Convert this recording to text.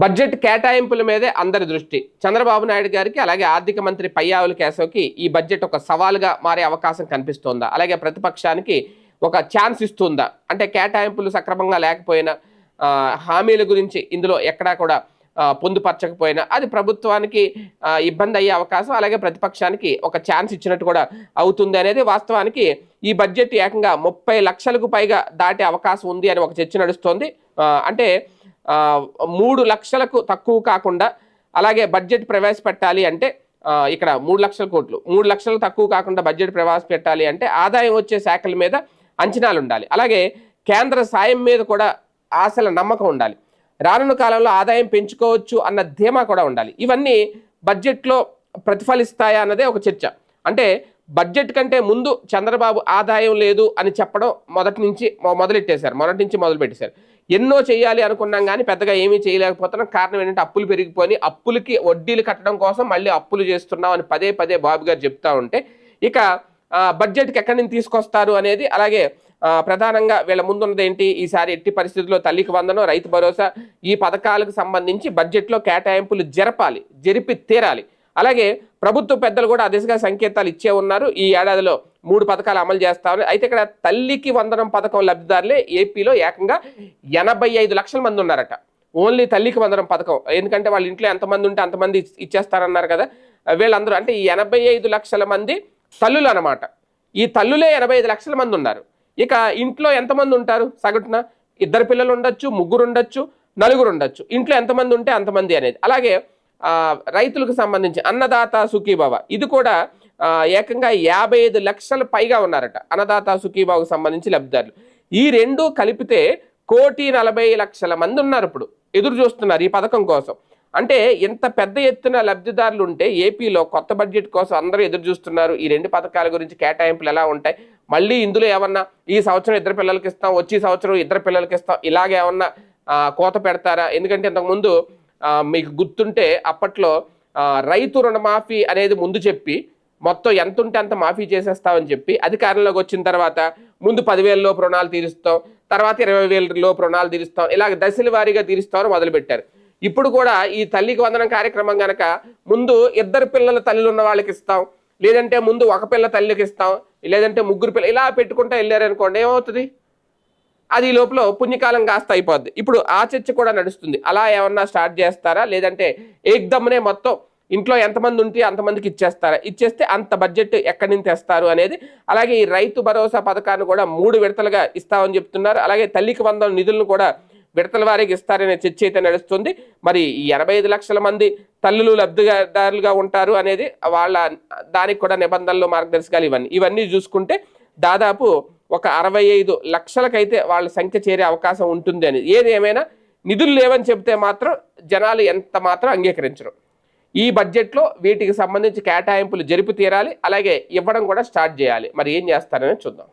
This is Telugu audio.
బడ్జెట్ కేటాయింపుల మీదే అందరి దృష్టి. చంద్రబాబు నాయుడు గారికి అలాగే ఆర్థిక మంత్రి పయ్యావుల కేశవ్కి ఈ బడ్జెట్ ఒక సవాలుగా మారే అవకాశం కనిపిస్తోందా? అలాగే ప్రతిపక్షానికి ఒక ఛాన్స్ ఇస్తుందా? అంటే కేటాయింపులు సక్రమంగా లేకపోయినా హామీల గురించి ఇందులో ఎక్కడా కూడా పొందుపరచకపోయినా అది ప్రభుత్వానికి ఇబ్బంది అయ్యే అవకాశం, అలాగే ప్రతిపక్షానికి ఒక ఛాన్స్ ఇచ్చినట్టు కూడా అవుతుంది అనేది వాస్తవానికి ఈ బడ్జెట్ ఏకంగా 30 లక్షలకు పైగా దాటే అవకాశం ఉంది అని ఒక చర్చ నడుస్తోంది. అంటే 3 లక్షలకు తక్కువ కాకుండా అలాగే బడ్జెట్ ప్రవేశపెట్టాలి అంటే ఇక్కడ 3 లక్షల కోట్లు 3 లక్షలకు తక్కువ కాకుండా బడ్జెట్ ప్రవేశపెట్టాలి అంటే ఆదాయం వచ్చే శాఖల మీద అంచనాలు ఉండాలి. అలాగే కేంద్ర సాయం మీద కూడా ఆశల నమ్మకం ఉండాలి. రానున్న కాలంలో ఆదాయం పెంచుకోవచ్చు అన్న ధీమా కూడా ఉండాలి. ఇవన్నీ బడ్జెట్లో ప్రతిఫలిస్తాయా అన్నదే ఒక చర్చ. అంటే బడ్జెట్ కంటే ముందు చంద్రబాబు ఆదాయం లేదు అని చెప్పడం మొదటి నుంచి మొదలుపెట్టేశారు. ఎన్నో చేయాలి అనుకున్నాం కానీ పెద్దగా ఏమీ చేయలేకపోతున్నాం. కారణం ఏంటంటే అప్పులు పెరిగిపోయి అప్పులకి వడ్డీలు కట్టడం కోసం మళ్ళీ అప్పులు చేస్తున్నాం అని పదే పదే బాబు గారు చెప్తా ఉంటే ఇక బడ్జెట్కి ఎక్కడి నుంచి తీసుకొస్తారు అనేది, అలాగే ప్రధానంగా వీళ్ళ ముందున్నది ఏంటి, ఈసారి ఎట్టి పరిస్థితుల్లో తల్లికి వందనం, రైతు భరోసా ఈ పథకాలకు సంబంధించి బడ్జెట్లో కేటాయింపులు జరిపి తీరాలి. అలాగే ప్రభుత్వ పెద్దలు కూడా ఆ దిశగా సంకేతాలు ఇచ్చే ఉన్నారు. ఈ ఏడాదిలో 3 పథకాలు అమలు చేస్తామని. అయితే ఇక్కడ తల్లికి వందనం పథకం లబ్ధిదారులే ఏపీలో ఏకంగా 85 లక్షల మంది ఉన్నారట. ఓన్లీ తల్లికి వందనం పథకం. ఎందుకంటే వాళ్ళ ఇంట్లో ఎంతమంది ఉంటే అంతమంది ఇచ్చేస్తారన్నారు కదా. వీళ్ళందరూ అంటే ఈ 85 లక్షల మంది తల్లులు అనమాట. ఈ తల్లులే 85 లక్షల మంది ఉన్నారు. ఇక ఇంట్లో ఎంతమంది ఉంటారు సగటున? 2 పిల్లలు ఉండొచ్చు, 3 ఉండొచ్చు, 4 ఉండొచ్చు. ఇంట్లో ఎంతమంది ఉంటే అంతమంది అనేది. అలాగే రైతులకు సంబంధించి అన్నదాత సుఖీభవ ఇది కూడా ఏకంగా 55 లక్షల పైగా ఉన్నారట అన్నదాత సుఖీభావకు సంబంధించి లబ్ధిదారులు. ఈ రెండు కలిపితే 1,40,00,000 మంది ఉన్నారు. ఇప్పుడు ఎదురు చూస్తున్నారు ఈ పథకం కోసం. అంటే ఎంత పెద్ద ఎత్తున లబ్ధిదారులు ఉంటే ఏపీలో కొత్త బడ్జెట్ కోసం అందరూ ఎదురు చూస్తున్నారు. ఈ 2 పథకాల గురించి కేటాయింపులు ఎలా ఉంటాయి, మళ్ళీ ఇందులో ఏమన్నా ఈ సంవత్సరం 2 పిల్లలకి ఇస్తాం, వచ్చే సంవత్సరం 2 పిల్లలకి ఇస్తాం, ఇలాగేమన్నా కోత పెడతారా? ఎందుకంటే ఇంతకుముందు మీకు గుర్తుంటే అప్పట్లో రైతు రుణమాఫీ అనేది ముందు చెప్పి మొత్తం ఎంత ఉంటే అంత మాఫీ చేసేస్తామని చెప్పి అధికారంలోకి వచ్చిన తర్వాత ముందు 10,000 లోపు రుణాలు తీరుస్తాం, తర్వాత 20,000 లోపు రుణాలు తీరుస్తాం, ఇలాగ దశల వారీగా తీరుస్తామని మొదలుపెట్టారు. ఇప్పుడు కూడా ఈ తల్లికి వందనం కార్యక్రమం కనుక ముందు 2 పిల్లల తల్లులు ఉన్న వాళ్ళకి ఇస్తాం, లేదంటే ముందు 1 పిల్ల తల్లికి ఇస్తాం, లేదంటే 3 పిల్లలు ఇలా పెట్టుకుంటూ వెళ్ళారనుకోండి, ఏమవుతుంది? అది లోపల పుణ్యకాలం కాస్త అయిపోద్ది. ఇప్పుడు ఆ చర్చ కూడా నడుస్తుంది. అలా ఏమన్నా స్టార్ట్ చేస్తారా, లేదంటే ఏకదమ్మునే మొత్తం ఇంట్లో ఎంతమంది ఉంటే అంతమందికి ఇచ్చేస్తారా? ఇచ్చేస్తే అంత బడ్జెట్ ఎక్కడి నుంచి తెస్తారు అనేది. అలాగే ఈ రైతు భరోసా పథకాన్ని కూడా 3 విడతలుగా ఇస్తామని చెప్తున్నారు. అలాగే తల్లికి వందనం నిధులను కూడా విడతల వారీగా ఇస్తారనే చర్చ అయితే నడుస్తుంది. మరి ఈ 85 లక్షల మంది తల్లులు లబ్ధిదారులుగా ఉంటారు అనేది వాళ్ళ దానికి కూడా నిబంధనలు, మార్గదర్శకాలు ఇవన్నీ చూసుకుంటే దాదాపు ఒక 65 లక్షలకైతే వాళ్ళ సంఖ్య చేరే అవకాశం ఉంటుంది అని. ఏది ఏమైనా నిధులు లేవని చెప్తే మాత్రం జనాలు ఎంత మాత్రం అంగీకరించరు. ఈ బడ్జెట్లో వీటికి సంబంధించి కేటాయింపులు జరిపి తీరాలి, అలాగే ఇవ్వడం కూడా స్టార్ట్ చేయాలి. మరి ఏం చేస్తారని చూద్దాం.